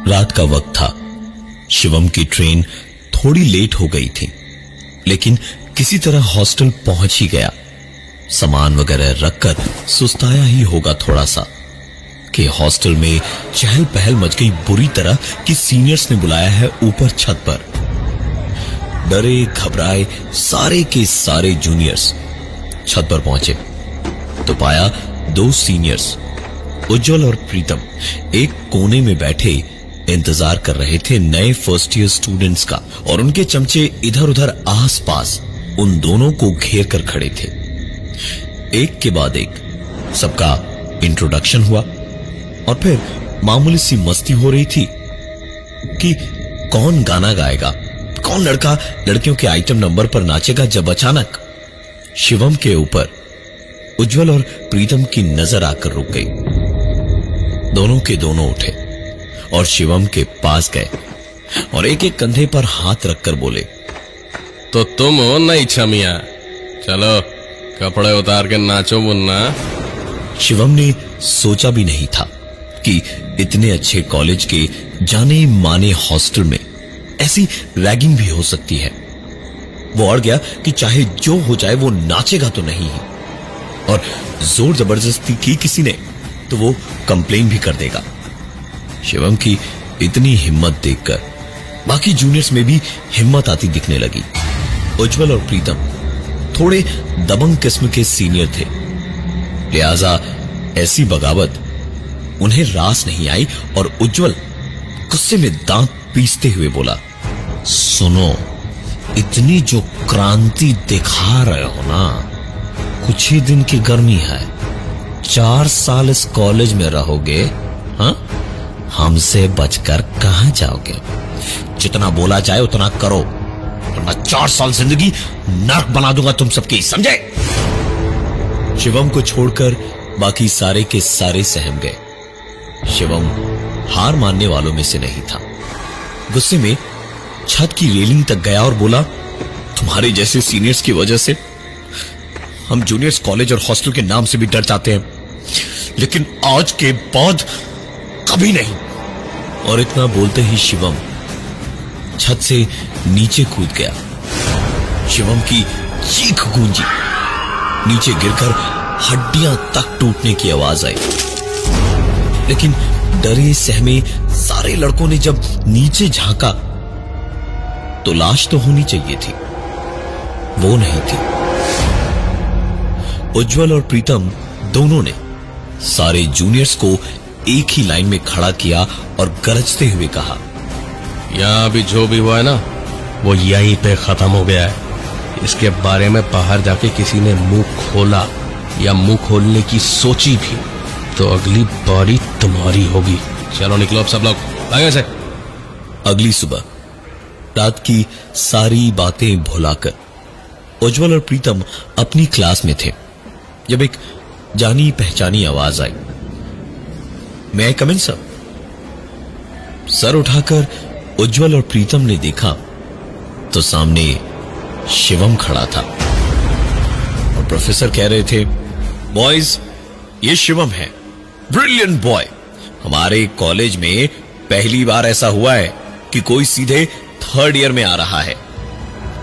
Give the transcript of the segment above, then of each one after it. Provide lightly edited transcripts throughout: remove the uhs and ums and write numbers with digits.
रात का वक्त था। शिवम की ट्रेन थोड़ी लेट हो गई थी, लेकिन किसी तरह हॉस्टल पहुंच ही गया। सामान वगैरह रखकर सुस्ताया ही होगा थोड़ा सा कि हॉस्टल में चहल पहल मच गई बुरी तरह कि सीनियर्स ने बुलाया है ऊपर छत पर। डरे घबराए सारे के सारे जूनियर्स छत पर पहुंचे तो पाया दो सीनियर्स उज्जवल और प्रीतम एक कोने में बैठे इंतजार कर रहे थे नए फर्स्ट ईयर स्टूडेंट्स का, और उनके चमचे इधर उधर आसपास उन दोनों को घेर कर खड़े थे। एक के बाद एक सबका इंट्रोडक्शन हुआ और फिर मामूली सी मस्ती हो रही थी कि कौन गाना गाएगा, कौन लड़का लड़कियों के आइटम नंबर पर नाचेगा, जब अचानक शिवम के ऊपर उज्जवल और प्रीतम की नजर आकर रुक गई। दोनों के दोनों उठे और शिवम के पास गए और एक एक कंधे पर हाथ रखकर बोले, तो तुम हो नई छमिया, चलो कपड़े उतार के नाचो मुन्ना। शिवम ने सोचा भी नहीं था कि इतने अच्छे कॉलेज के जाने माने हॉस्टल में ऐसी रैगिंग भी हो सकती है। वो अड़ गया कि चाहे जो हो जाए वो नाचेगा तो नहीं ही, और जोर जबरदस्ती की किसी ने तो वो कंप्लेन भी कर देगा। शिवम की इतनी हिम्मत देखकर बाकी जूनियर्स में भी हिम्मत आती दिखने लगी। उज्जवल और प्रीतम थोड़े दबंग किस्म के सीनियर थे, लिहाजा ऐसी बगावत उन्हें रास नहीं आई और उज्जवल गुस्से में दांत पीसते हुए बोला, सुनो, इतनी जो क्रांति दिखा रहे हो ना, कुछ ही दिन की गर्मी है, 4 साल इस कॉलेज में रहोगे, हाँ? हमसे बचकर कहां जाओगे? जितना बोला जाए उतना करो, वरना 4 साल जिंदगी नर्क बना दूंगा तुम सबकी, समझे? शिवम को छोड़कर बाकी सारे के सारे सहम गए। शिवम हार मानने वालों में से नहीं था। गुस्से में छत की रेलिंग तक गया और बोला, तुम्हारे जैसे सीनियर्स की वजह से हम जूनियर्स कॉलेज और हॉस्टल के नाम से भी डर जाते हैं, लेकिन आज के बाद कभी नहीं। और इतना बोलते ही शिवम छत से नीचे कूद गया। शिवम की चीख गूंजी, नीचे गिरकर हड्डियां तक टूटने की आवाज आई। लेकिन डरे सहमे सारे लड़कों ने जब नीचे झांका तो लाश तो होनी चाहिए थी, वो नहीं थी। उज्जवल और प्रीतम दोनों ने सारे जूनियर्स को एक ही लाइन में खड़ा किया और गरजते हुए कहा, यहाँ अभी जो भी हुआ है ना, वो यहीं पे खत्म हो गया है। इसके बारे में बाहर जाके किसी ने मुंह खोला या मुंह खोलने की सोची भी तो अगली बारी तुम्हारी होगी। चलो निकलो अब सब लोग आगे से। अगली सुबह रात की सारी बातें भुलाकर उज्जवल और प्रीतम अपनी क्लास में थे जब एक जानी पहचानी आवाज आई, मैं आई कम इन सर? सर उठाकर उज्जवल और प्रीतम ने देखा तो सामने शिवम खड़ा था और प्रोफेसर कह रहे थे, बॉयज, ये शिवम है, ब्रिलियंट बॉय। हमारे कॉलेज में पहली बार ऐसा हुआ है कि कोई सीधे 3rd ईयर में आ रहा है।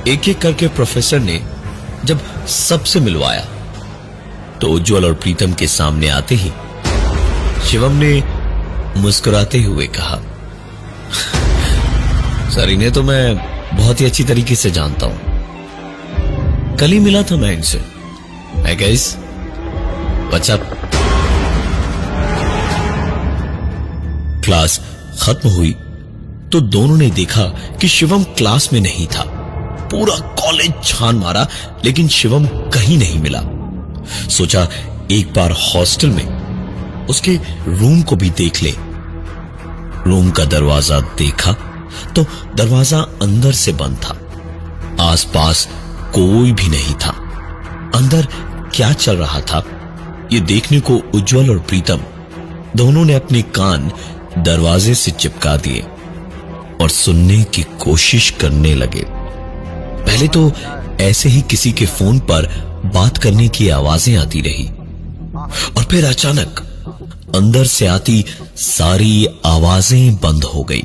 एक एक करके प्रोफेसर ने जब सबसे मिलवाया तो उज्जवल और प्रीतम के सामने आते ही शिवम ने मुस्कुराते हुए कहा, सर इन्हें तो मैं बहुत ही अच्छी तरीके से जानता हूं, कल ही मिला था मैं इनसे। Hey guys, what's up? Class खत्म हुई तो दोनों ने देखा कि शिवम क्लास में नहीं था। पूरा कॉलेज छान मारा लेकिन शिवम कहीं नहीं मिला। सोचा एक बार हॉस्टल में उसके रूम को भी देख ले। रूम का दरवाजा देखा तो दरवाजा अंदर से बंद था, आसपास कोई भी नहीं था। अंदर क्या चल रहा था ये देखने को उज्जवल और प्रीतम दोनों ने अपने कान दरवाजे से चिपका दिए और सुनने की कोशिश करने लगे। पहले तो ऐसे ही किसी के फोन पर बात करने की आवाजें आती रही और फिर अचानक अंदर से आती सारी आवाजें बंद हो गई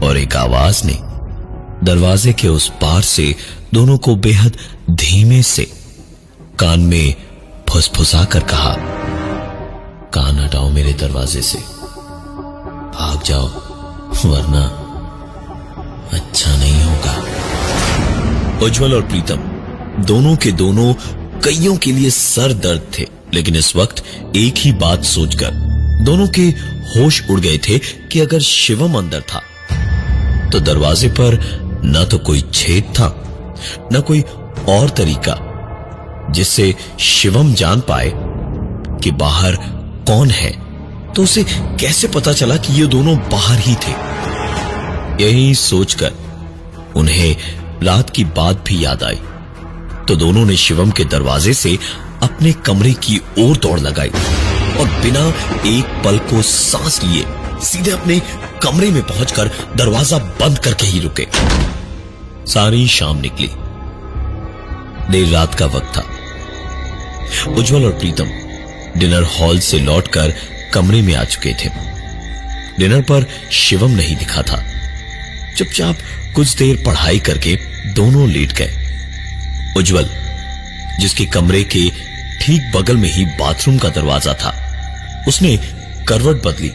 और एक आवाज ने दरवाजे के उस पार से दोनों को बेहद धीमे से कान में फुसफुसा कर कहा, कान हटाओ मेरे दरवाजे से, भाग जाओ वरना अच्छा नहीं होगा। उज्जवल और प्रीतम दोनों के दोनों कईयों के लिए सर दर्द थे, लेकिन इस वक्त एक ही बात सोचकर दोनों के होश उड़ गए थे कि अगर शिवम अंदर था तो दरवाजे पर न तो कोई छेद था न कोई और तरीका जिससे शिवम जान पाए कि बाहर कौन है। तो उसे कैसे पता चला कि ये दोनों बाहर ही थे? यही सोचकर उन्हें रात की बात भी याद आई, तो दोनों ने शिवम के दरवाजे से अपने कमरे की ओर दौड़ लगाई और बिना एक पल को सांस लिए सीधे अपने कमरे में पहुंचकर दरवाजा बंद करके ही रुके। सारी शाम निकली, देर रात का वक्त था। उज्जवल और प्रीतम डिनर हॉल से लौटकर कमरे में आ चुके थे। डिनर पर शिवम नहीं दिखा था। चुपचाप कुछ देर पढ़ाई करके दोनों लेट गए। उज्जवल, जिसके कमरे के ठीक बगल में ही बाथरूम का दरवाजा था, उसने करवट बदली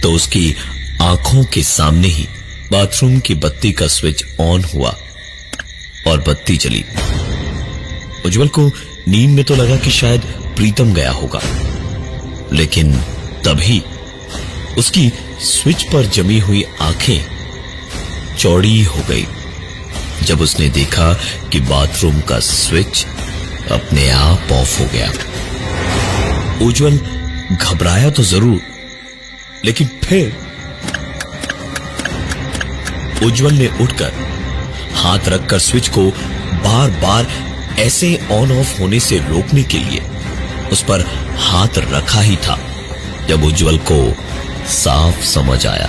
तो उसकी आंखों के सामने ही बाथरूम की बत्ती का स्विच ऑन हुआ और बत्ती जली। उज्जवल को नींद में तो लगा कि शायद प्रीतम गया होगा, लेकिन तभी उसकी स्विच पर जमी हुई आंखें चौड़ी हो गई जब उसने देखा कि बाथरूम का स्विच अपने आप ऑफ हो गया। उज्जवल घबराया तो जरूर, लेकिन फिर उज्जवल ने उठकर हाथ रखकर स्विच को बार बार ऐसे ऑन ऑफ होने से रोकने के लिए उस पर हाथ रखा ही था जब उज्जवल को साफ समझ आया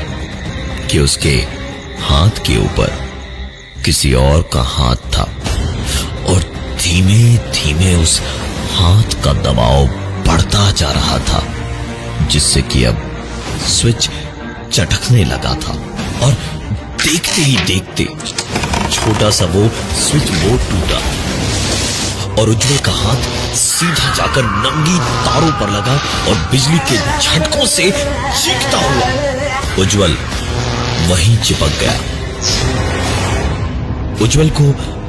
कि उसके हाथ के ऊपर किसी और का हाथ था और धीमे धीमे उस हाथ का दबाव बढ़ता जा रहा था, जिससे कि अब स्विच चटकने लगा था और देखते ही देखते छोटा सा वो स्विच बोर्ड टूटा और उज्जवल का हाथ सीधा जाकर नंगी तारों पर लगा और बिजली के झटकों से चीखता हुआ उज्जवल वहीं चिपक गया। उज्जवल को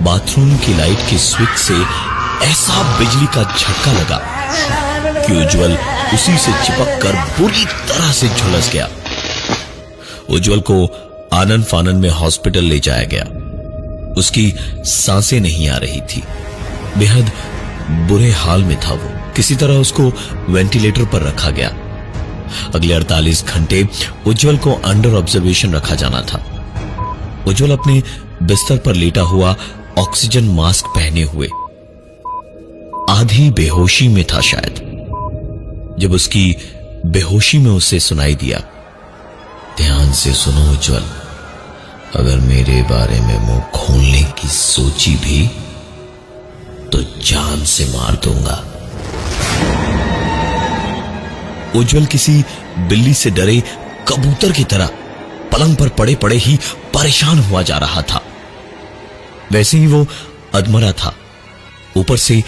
बाथरूम की लाइट की स्विच से ऐसा बिजली का झटका लगा कि उज्जवल उसी से चिपक कर बुरी तरह से झुलस गया। उज्जवल को आनन फानन में हॉस्पिटल ले जाया गया। उसकी सांसें नहीं आ रही थी, बेहद बुरे हाल में था वो। किसी तरह उसको वेंटिलेटर पर रखा गया। अगले 48 घंटे उज्जवल को अंडर ऑब्जर्वेशन रखा जाना था। उज्जवल अपने बिस्तर पर लेटा हुआ ऑक्सीजन मास्क पहने हुए आधी बेहोशी में था शायद, जब उसकी बेहोशी में उसे सुनाई दिया, ध्यान से सुनो उज्जवल, अगर मेरे बारे में मुंह खोलने की सोची भी तो जान से मार दूंगा। उज्जवल किसी बिल्ली से डरे कबूतर की तरह पलंग पर पड़े पड़े ही परेशान हुआ जा रहा था। वैसे ही वो अधमरा था, ऊपर से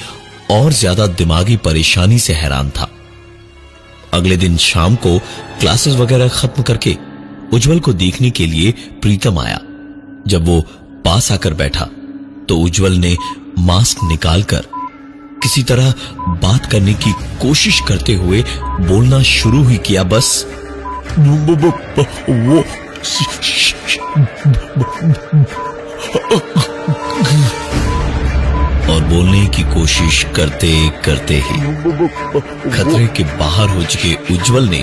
और ज्यादा दिमागी परेशानी से हैरान था। अगले दिन शाम को क्लासेस वगैरह खत्म करके उज्जवल को देखने के लिए प्रीतम आया। जब वो पास आकर बैठा तो उज्जवल ने मास्क निकालकर किसी तरह बात करने की कोशिश करते हुए बोलना शुरू ही किया, बस वो और बोलने की कोशिश करते करते ही खतरे के बाहर हो चुके उज्जवल ने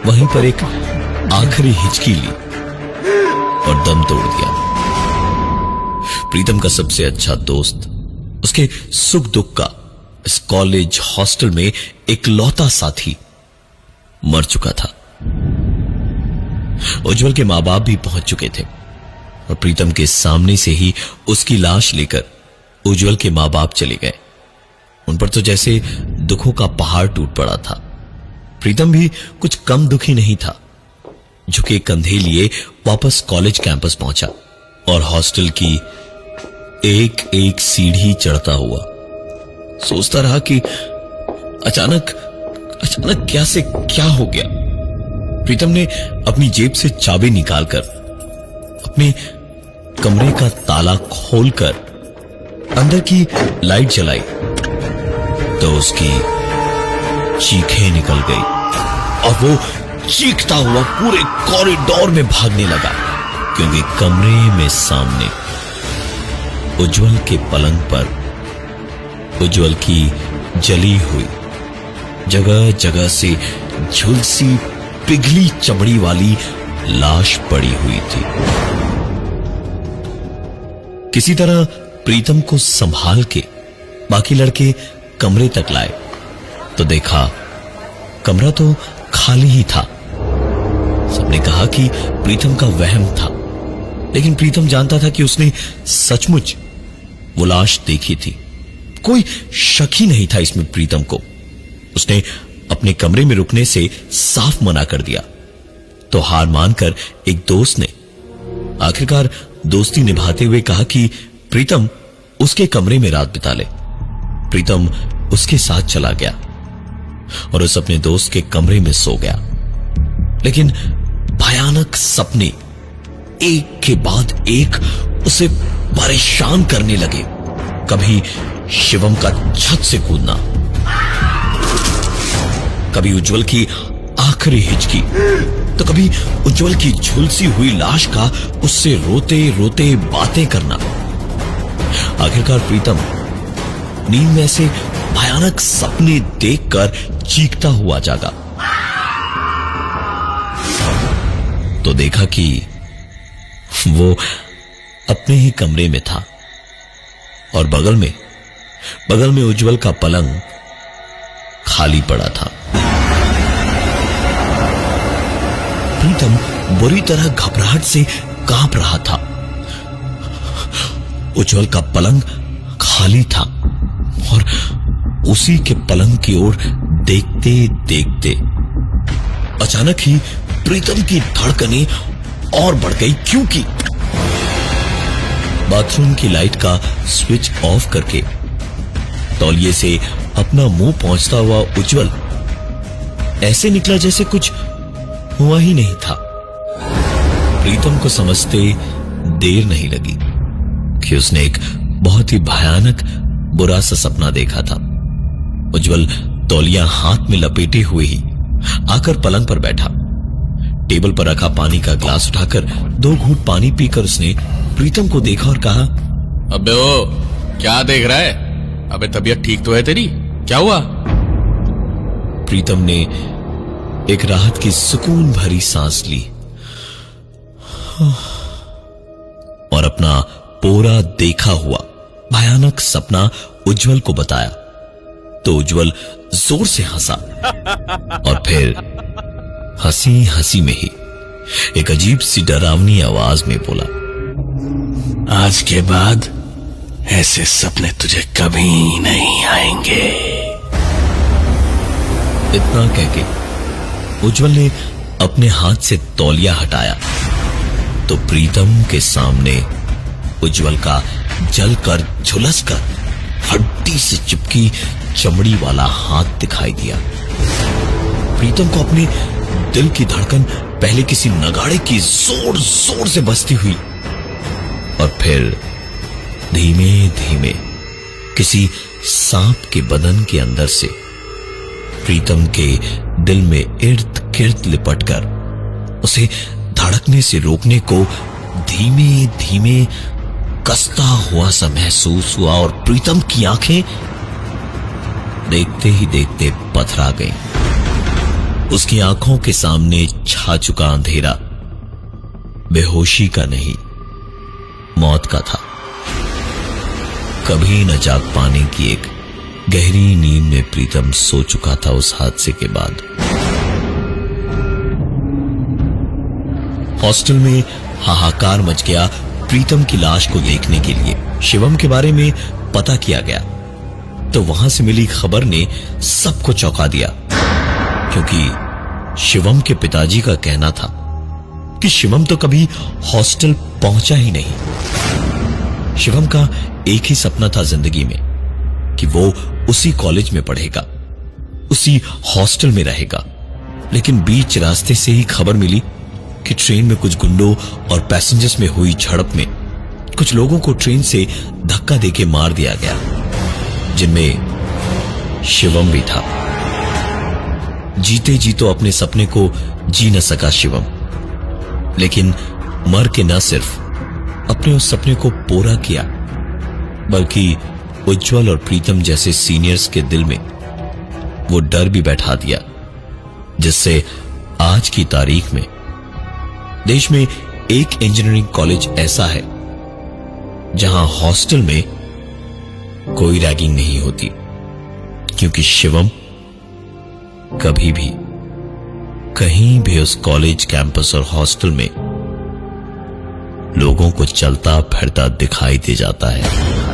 वहीं पर एक आखिरी हिचकी ली और दम तोड़ दिया। प्रीतम का सबसे अच्छा दोस्त, उसके सुख दुख का इस कॉलेज हॉस्टल में इकलौता साथी मर चुका था। उज्जवल के मां बाप भी पहुंच चुके थे और प्रीतम के सामने से ही उसकी लाश लेकर उज्जवल के मां बाप चले गए। उन पर तो जैसे दुखों का पहाड़ टूट पड़ा था। प्रीतम भी कुछ कम दुखी नहीं था। झुके कंधे लिए वापस कॉलेज कैंपस पहुंचा और हॉस्टल की एक एक सीढ़ी चढ़ता हुआ सोचता रहा कि अचानक क्या से क्या हो गया। प्रीतम ने अपनी जेब से चाबी निकालकर अपने कमरे का ताला खोलकर अंदर की लाइट जलाई तो उसकी चीखें निकल गई और वो चीखता हुआ पूरे कॉरिडोर में भागने लगा, क्योंकि कमरे में सामने उज्जवल के पलंग पर उज्जवल की जली हुई जगह जगह से झुलसी पिघली चमड़ी वाली लाश पड़ी हुई थी। किसी तरह प्रीतम को संभाल के बाकी लड़के कमरे तक लाए तो देखा कमरा तो खाली ही था। सबने कहा कि प्रीतम का वहम था, लेकिन प्रीतम जानता था कि उसने सचमुच वो लाश देखी थी। कोई शक ही नहीं था इसमें प्रीतम को। उसने अपने कमरे में रुकने से साफ मना कर दिया तो हार मानकर एक दोस्त ने आखिरकार दोस्ती निभाते हुए कहा कि प्रीतम उसके कमरे में रात बिता ले। प्रीतम उसके साथ चला गया और उस अपने दोस्त के कमरे में सो गया। लेकिन भयानक सपने एक के बाद एक उसे परेशान करने लगे। कभी शिवम का छत से कूदना, कभी उज्जवल की आखिरी हिचकी, तो कभी उज्जवल की झुलसी हुई लाश का उससे रोते रोते बातें करना। आखिरकार प्रीतम नींद में ऐसे भयानक सपने देखकर चीखता हुआ जागा तो देखा कि वो अपने ही कमरे में था और बगल में उज्जवल का पलंग खाली पड़ा था। प्रीतम बुरी तरह घबराहट से कांप रहा था। उज्जवल का पलंग खाली था और उसी के पलंग की ओर देखते देखते अचानक ही प्रीतम की धड़कनें और बढ़ गई, क्योंकि बाथरूम की लाइट का स्विच ऑफ करके तौलिए से अपना मुंह पहुंचता हुआ उज्जवल ऐसे निकला जैसे कुछ हुआ ही नहीं था। प्रीतम को समझते देर नहीं लगी कि उसने एक बहुत ही भयानक बुरा सा सपना देखा था। उज्जवल तौलिया हाथ में लपेटे हुए ही आकर पलंग पर बैठा। टेबल पर रखा पानी का ग्लास उठाकर 2 घूंट पानी पीकर उसने प्रीतम को देखा और कहा, अबे ओ क्या देख रहा है? अबे तबीयत ठीक तो है तेरी? क्या हुआ? प्रीतम ने एक राहत की सुकून भरी सांस ली और अपना पूरा देखा हुआ भयानक सपना उज्जवल को बताया तो उज्जवल जोर से हंसा और फिर हंसी हंसी में ही एक अजीब सी डरावनी आवाज में बोला, आज के बाद ऐसे सपने तुझे कभी नहीं आएंगे। इतना कहके उज्जवल ने अपने हाथ से तौलिया हटाया तो प्रीतम के सामने उज्जवल का जलकर झुलसकर हड्डी से चिपकी चमड़ी वाला हाथ दिखाई दिया। प्रीतम को अपने दिल की धड़कन पहले किसी नगाड़े की जोर जोर से बजती हुई और फिर धीमे धीमे किसी सांप के बदन के अंदर से प्रीतम के दिल में इर्द गिर्द लिपटकर उसे धड़कने से रोकने को धीमे धीमे कसता हुआ सा महसूस हुआ और प्रीतम की आंखें देखते ही देखते पथरा गईं। उसकी आंखों के सामने छा चुका अंधेरा बेहोशी का नहीं, मौत का था। कभी न जाग पाने की एक गहरी नींद में प्रीतम सो चुका था उस हादसे के बाद। हॉस्टल में हाहाकार मच गया प्रीतम की लाश को देखने के लिए। शिवम के बारे में पता किया गया तो वहां से मिली खबर ने सबको चौंका दिया, क्योंकि शिवम के पिताजी का कहना था कि शिवम तो कभी हॉस्टल पहुंचा ही नहीं। शिवम का एक ही सपना था जिंदगी में कि वो उसी कॉलेज में पढ़ेगा, उसी हॉस्टल में रहेगा। लेकिन बीच रास्ते से ही खबर मिली कि ट्रेन में कुछ गुंडों और पैसेंजर्स में हुई झड़प में कुछ लोगों को ट्रेन से धक्का देके मार दिया गया, जिनमें शिवम भी था। जीते जी तो अपने सपने को जी न सका शिवम, लेकिन मर के न सिर्फ अपने उस सपने को पूरा किया, बल्कि उज्जवल और प्रीतम जैसे सीनियर्स के दिल में वो डर भी बैठा दिया, जिससे आज की तारीख में देश में एक इंजीनियरिंग कॉलेज ऐसा है जहां हॉस्टल में कोई रैगिंग नहीं होती, क्योंकि शिवम कभी भी कहीं भी उस कॉलेज कैंपस और हॉस्टल में लोगों को चलता फिरता दिखाई दे जाता है।